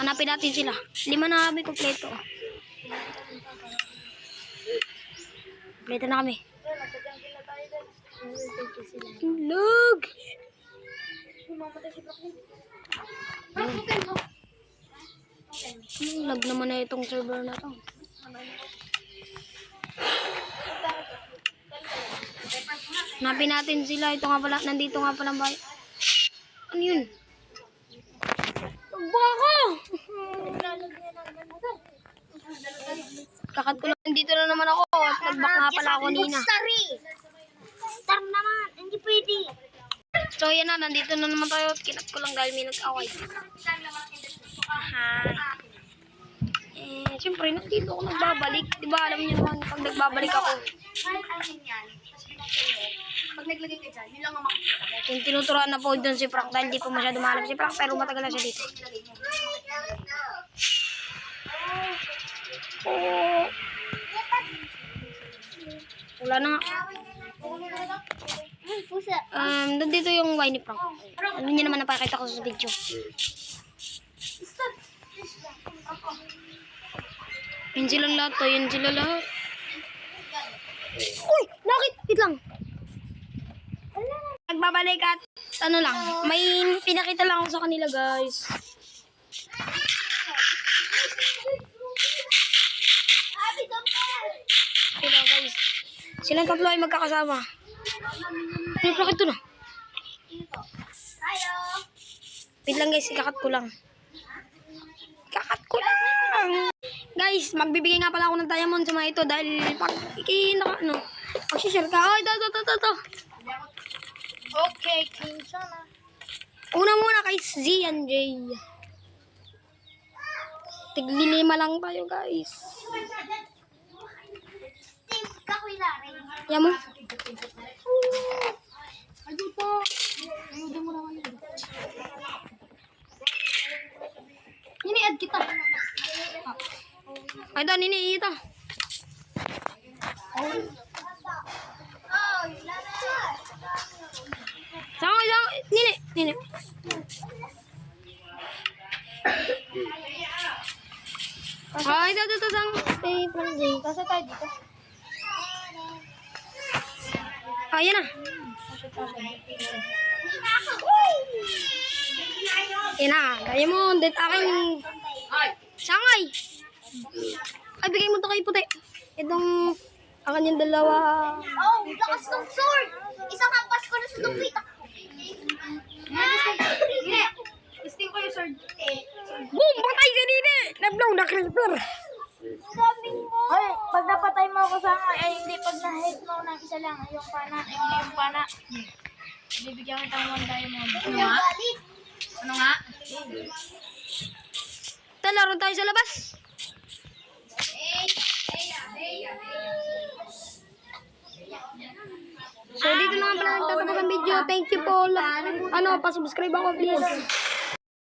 Hanapin natin sila. 5 na kami kompleto. Kompleto na kami. Lag! Lag naman na itong server na to. Hanapin natin sila. Ito nga pala. Nandito nga pala ba? Ano yun? Baka! Kakat ko lang. Nandito na naman ako. Nag-back nga pala ako nina. Star naman. Hindi pwede. So yan na. Nandito na naman tayo. Kinat ko lang dahil may nag-away. Siyempre, nandito ako nagbabalik. Diba, alam niyo naman, pag nagbabalik ako. Pag naglagay ka dyan, yun lang ang makikita mo. Yung tinuturuan na po doon si Frank dahil di po masyado mahalap si Frank, pero matagal na siya dito. Oh. Wala na nga. Pusa. Nandito yung wine ni Frank. Ano niya naman napakita ko sa video. Yun silang lahat to, yun sila lahat. Uy! Bakit? Wait lang. Nagbabalik at ano lang, may pinakita lang ako sa kanila guys. Ito guys. Silang tatlo ay magkakasama. Bakit ito na? Wait lang guys, ikakat ko lang. Ikakat ko lang. Guys, magbibigay nga pala ako ng diamond sa mga ito dahil pag pag-share ka. Oh, ito. Okay, King Sana. Una muna kay Z and J. Tig-5 lang tayo guys. Team Kahoy Laring. Yan mo. Ayun po. Ayun mo na ngayon. Ini-add kita. Ay, ito, nini, ito. Sangay, nini. Ay, ito, sang. Kasi tayo dito. Ayan na. Yan na, diamond. Dito aking sangay. Ay, bigay mo ito kay puti. Itong akin yung dalawa. Oh, lakas ng sword. Isang hampas ko na sa tupita. Gusto ko yung sword. Boom! Patay si Nini! Nablaw na creeper. Gaming mo. Ay, pag napatay mo ako sa ay hindi pag na-hit mo ng isa lang. Yung pana. Bibigyan kita ng 1 diamond. Ano nga? Ano nga? Laro tayo sa labas. So, dito na nga pala nagtatapos ang video. Thank you po. Pa-subscribe ako, please.